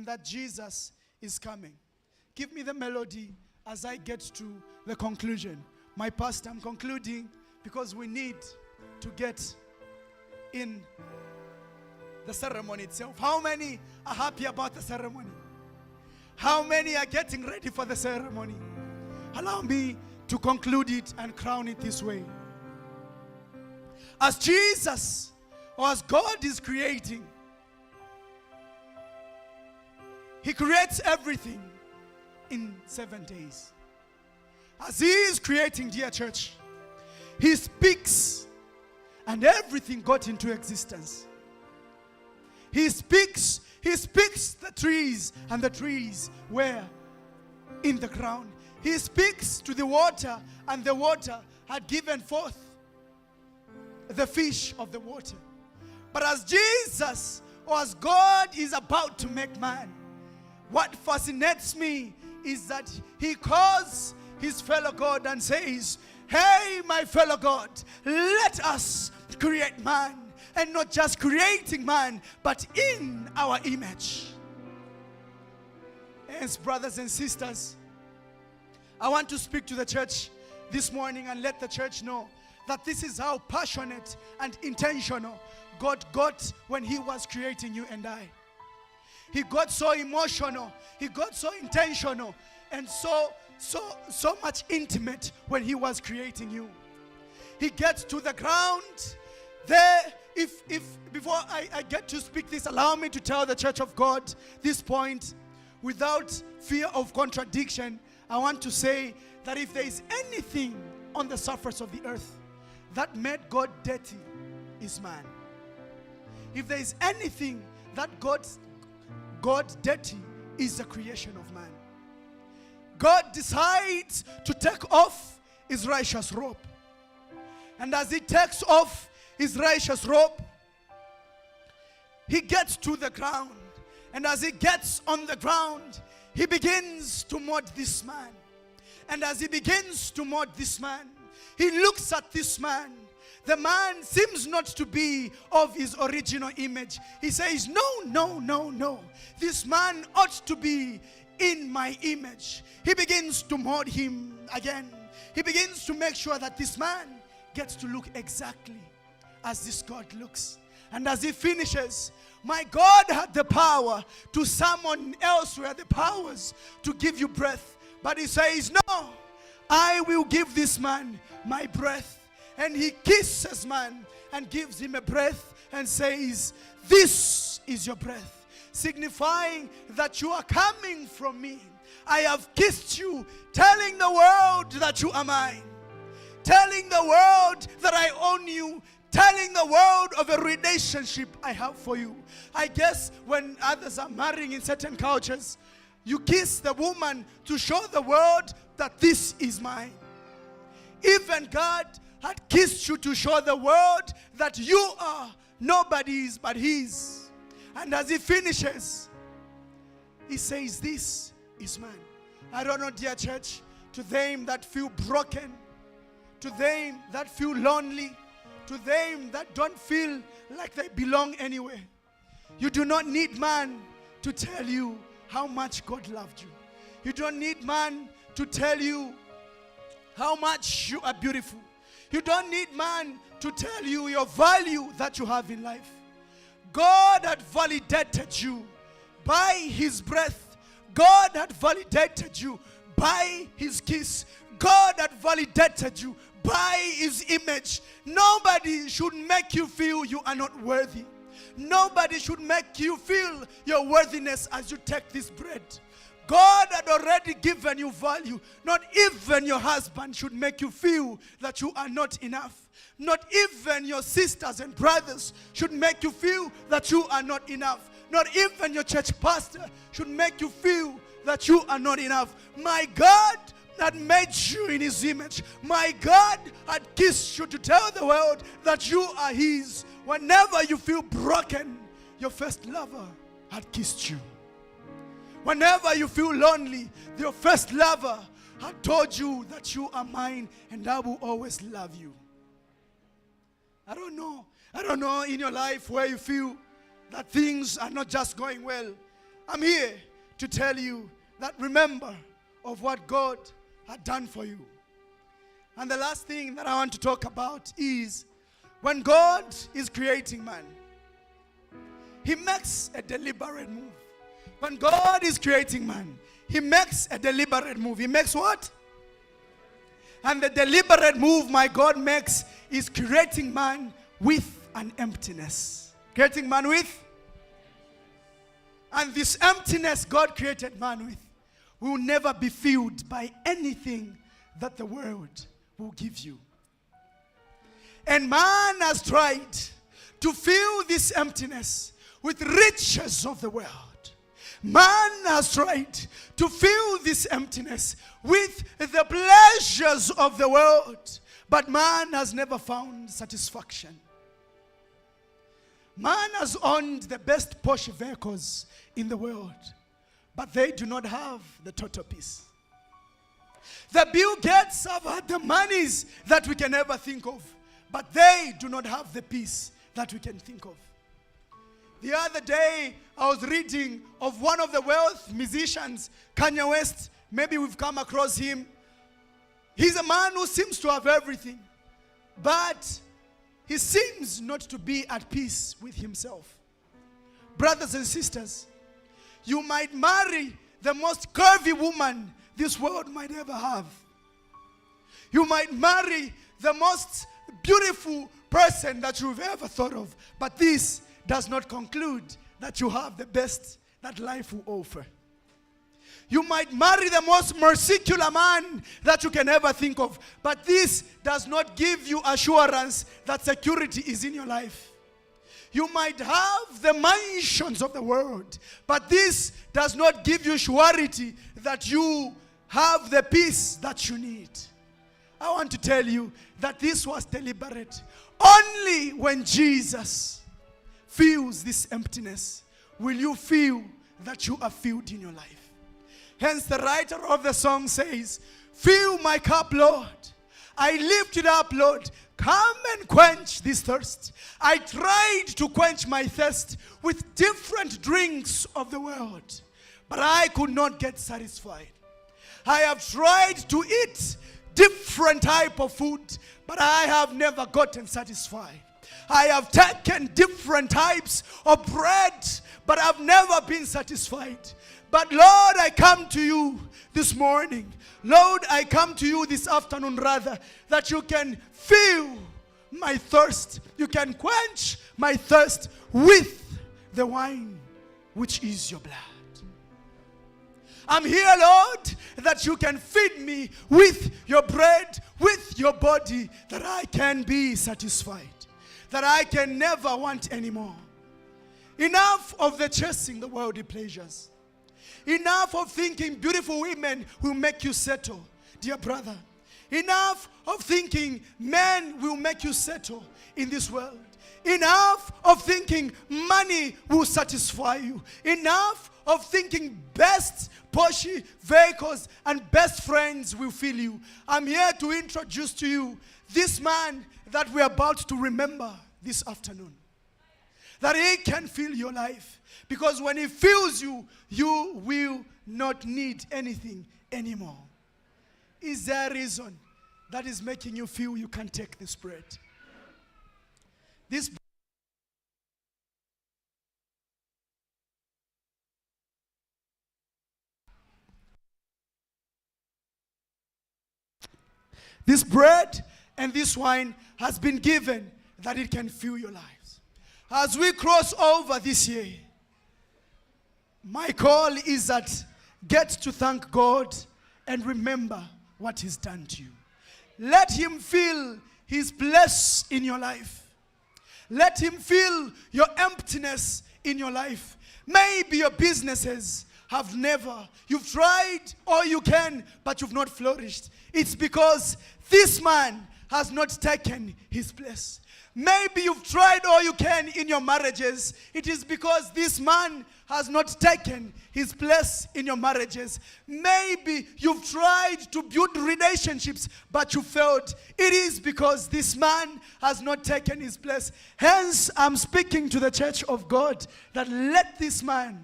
that Jesus is coming. Give me the melody as I get to the conclusion. My pastor, I'm concluding because we need to get in the ceremony itself. How many are happy about the ceremony? How many are getting ready for the ceremony? Allow me to conclude it and crown it this way. As Jesus, or as God is creating, He creates everything in 7 days. As He is creating, dear church, He speaks and everything got into existence. He speaks the trees, and the trees were in the ground. He speaks to the water, and the water had given forth the fish of the water. But as Jesus, or as God is about to make man, what fascinates me is that He calls His fellow God and says, "Hey, my fellow God, let us create man." And not just creating man, but in our image. Yes, brothers and sisters, I want to speak to the church this morning and let the church know that this is how passionate and intentional God got when He was creating you and I. He got so emotional, He got so intentional, and so much intimate when He was creating you. He gets to the ground there. If before I get to speak this, allow me to tell the church of God this point without fear of contradiction. I want to say that if there is anything on the surface of the earth that made God dirty, is man. If there is anything that God dirty, is the creation of man. God decides to take off His righteous robe. And as He takes off His righteous robe, He gets to the ground. And as He gets on the ground, He begins to mold this man. And as He begins to mold this man, He looks at this man. The man seems not to be of his original image. He says, no. This man ought to be in my image. He begins to mold him again. He begins to make sure that this man gets to look exactly as this God looks. And as He finishes, my God had the power to summon elsewhere the powers to give you breath. But He says, no, I will give this man my breath. And He kisses man and gives him a breath and says, this is your breath, signifying that you are coming from me. I have kissed you, telling the world that you are mine, telling the world that I own you, telling the world of a relationship I have for you. I guess when others are marrying in certain cultures, you kiss the woman to show the world that this is mine. Even God had kissed you to show the world that you are nobody's but His. And as He finishes, He says, this is man. I don't know, dear church, to them that feel broken, to them that feel lonely, to them that don't feel like they belong anywhere, you do not need man to tell you how much God loved you. You don't need man to tell you how much you are beautiful. You don't need man to tell you your value that you have in life. God had validated you by His breath. God had validated you by His kiss. God had validated you by His image. Nobody should make you feel you are not worthy. Nobody should make you feel your worthiness as you take this bread. God had already given you value. Not even your husband should make you feel that you are not enough. Not even your sisters and brothers should make you feel that you are not enough. Not even your church pastor should make you feel that you are not enough. My God had made you in His image. My God had kissed you to tell the world that you are His. Whenever you feel broken, your first lover had kissed you. Whenever you feel lonely, your first lover had told you that you are mine and I will always love you. I don't know in your life where you feel that things are not just going well. I'm here to tell you that remember of what God had done for you. And the last thing that I want to talk about is when God is creating man, He makes a deliberate move. When God is creating man, He makes a deliberate move. He makes what? And the deliberate move my God makes is creating man with an emptiness. Creating man with? And this emptiness God created man with will never be filled by anything that the world will give you. And man has tried to fill this emptiness with riches of the world. Man has tried to fill this emptiness with the pleasures of the world. But man has never found satisfaction. Man has owned the best Porsche vehicles in the world, but they do not have the total peace. The Bill Gates have had the monies that we can ever think of, but they do not have the peace that we can think of. The other day, I was reading of one of the wealth musicians, Kanye West. Maybe we've come across him. He's a man who seems to have everything, but he seems not to be at peace with himself. Brothers and sisters, you might marry the most curvy woman this world might ever have. You might marry the most beautiful person that you've ever thought of, but this does not conclude that you have the best that life will offer. You might marry the most merciful man that you can ever think of, but this does not give you assurance that security is in your life. You might have the mansions of the world, but this does not give you surety that you have the peace that you need. I want to tell you that this was deliberate. Only when Jesus fills this emptiness will you feel that you are filled in your life. Hence the writer of the song says, "Fill my cup, Lord. I lift it up, Lord. Come and quench this thirst." I tried to quench my thirst with different drinks of the world, but I could not get satisfied. I have tried to eat different type of food, but I have never gotten satisfied. I have taken different types of bread, but I've never been satisfied. But Lord, I come to you this morning. Lord, I come to you this afternoon rather, that you can fill my thirst. You can quench my thirst with the wine, which is your blood. I'm here, Lord, that you can feed me with your bread, with your body, that I can be satisfied, that I can never want anymore. Enough of the chasing the worldly pleasures. Enough of thinking beautiful women will make you settle, dear brother. Enough of thinking men will make you settle in this world. Enough of thinking money will satisfy you. Enough of thinking best Porsche vehicles and best friends will fill you. I'm here to introduce to you this man that we're about to remember this afternoon. That he can fill your life. Because when he fills you, you will not need anything anymore. Is there a reason that is making you feel you can't take this bread? This bread and this wine has been given that it can fill your lives. As we cross over this year, my call is that get to thank God and remember what He's done to you. Let Him fill His place in your life. Let Him fill your emptiness in your life. Maybe your businesses have never, you've tried all you can, but you've not flourished. It's because this man has not taken his place. Maybe you've tried all you can in your marriages. It is because this man has not taken his place in your marriages. Maybe you've tried to build relationships, but you failed. It is because this man has not taken his place. Hence, I'm speaking to the church of God that let this man,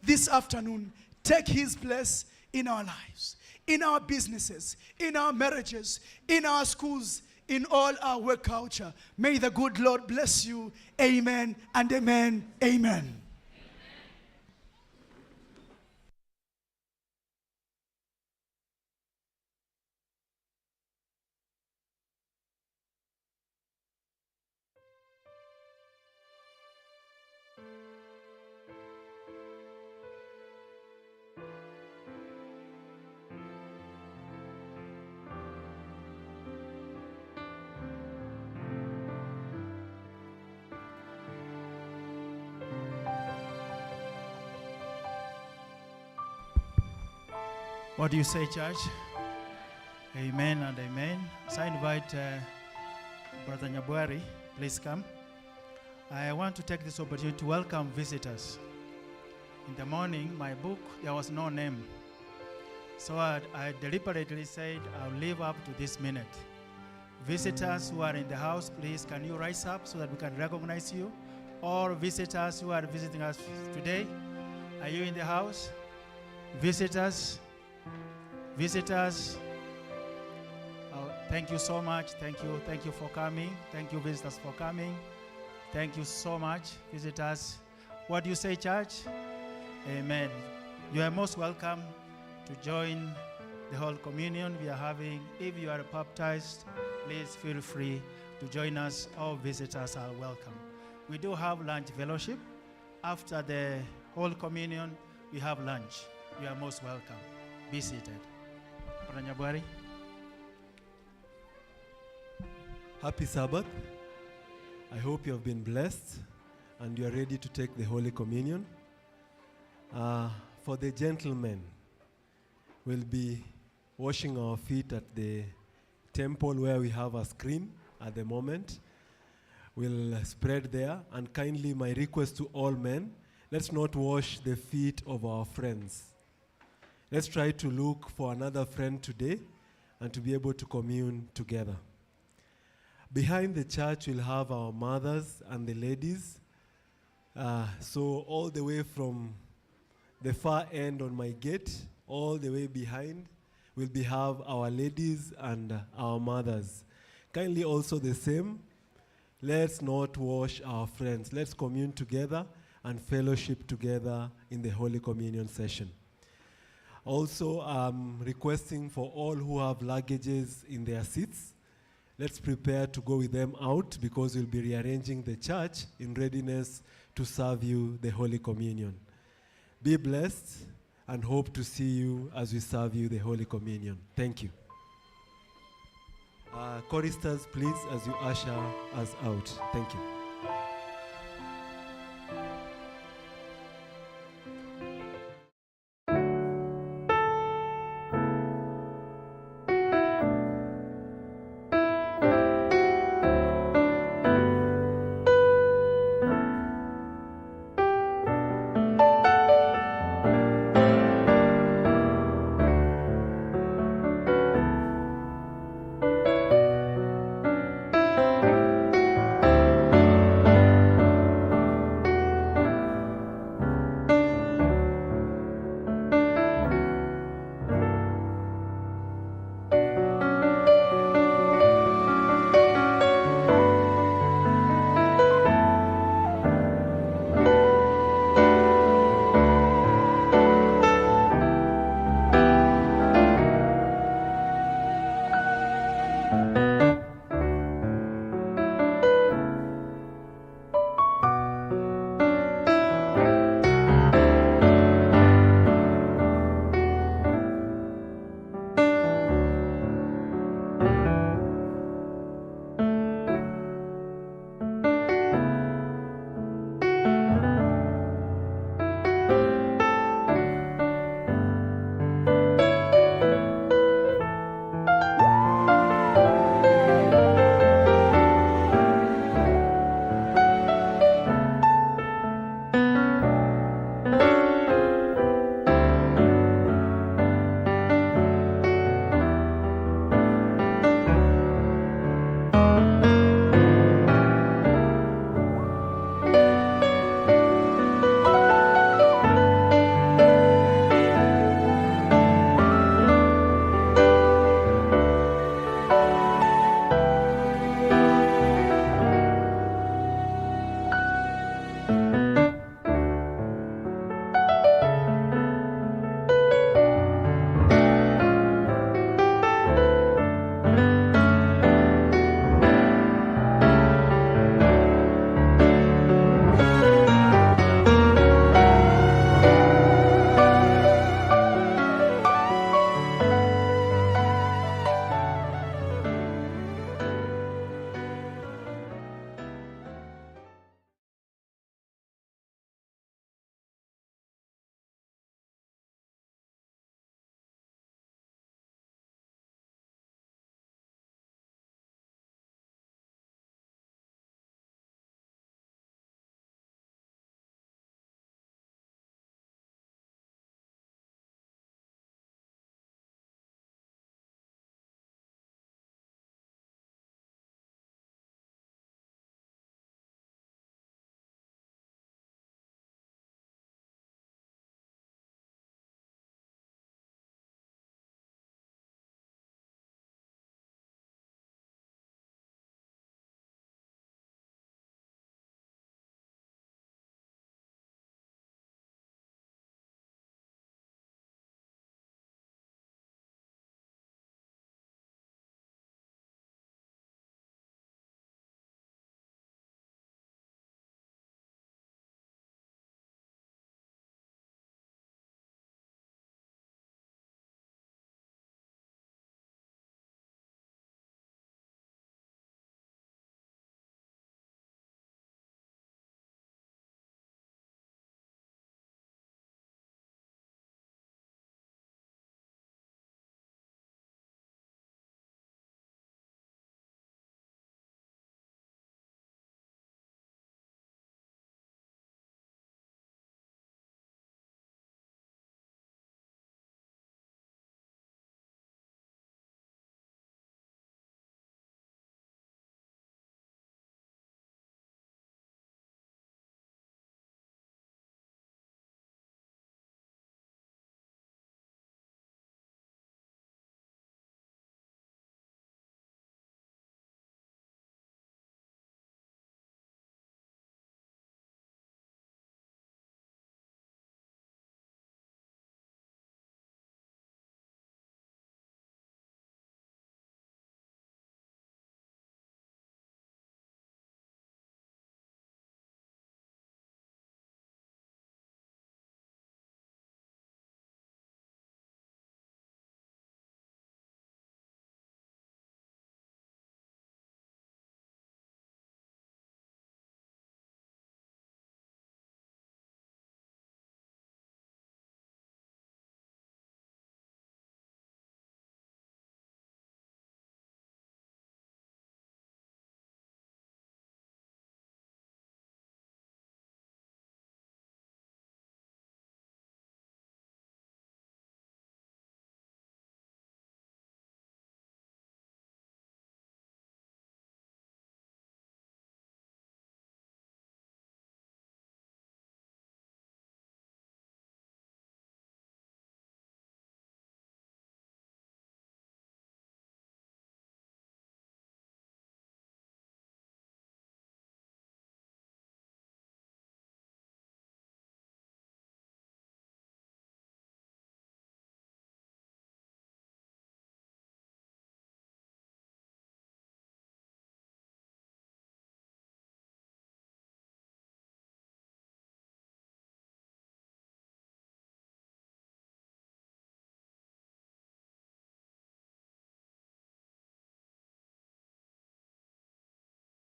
this afternoon take his place in our lives, in our businesses, in our marriages, in our schools, in all our work culture. May the good Lord bless you. Amen and amen. Amen. What do you say, church? Amen and amen. So I invite Brother Nyabuari, please come. I want to take this opportunity to welcome visitors. In the morning, my book, there was no name. So I deliberately said, I'll live up to this minute. Visitors who are in the house, please, can you rise up so that we can recognize you? Or visitors who are visiting us today, are you in the house? Visitors? Visitors, thank you so much. Thank you for coming. Thank you, visitors, for coming. Thank you so much, visitors. What do you say, church? Amen. You are most welcome to join the whole communion we are having. If you are baptized, please feel free to join us. All visitors are welcome. We do have lunch fellowship. After the whole communion, we have lunch. You are most welcome. Be seated. Nyabwari. Happy Sabbath. I hope you have been blessed and you are ready to take the Holy Communion. For the gentlemen, we'll be washing our feet at the temple where we have a screen at the moment. We'll spread there, and kindly my request to all men, let's not wash the feet of our friends. Let's try to look for another friend today and to be able to commune together. Behind the church, we'll have our mothers and the ladies. So all the way from the far end on my gate, all the way behind, we'll have our ladies and our mothers. Kindly also the same. Let's not wash our friends. Let's commune together and fellowship together in the Holy Communion session. Also, I'm requesting for all who have luggages in their seats, let's prepare to go with them out because we'll be rearranging the church in readiness to serve you the Holy Communion. Be blessed and hope to see you as we serve you the Holy Communion. Thank you. Choristers, please, as you usher us out. Thank you.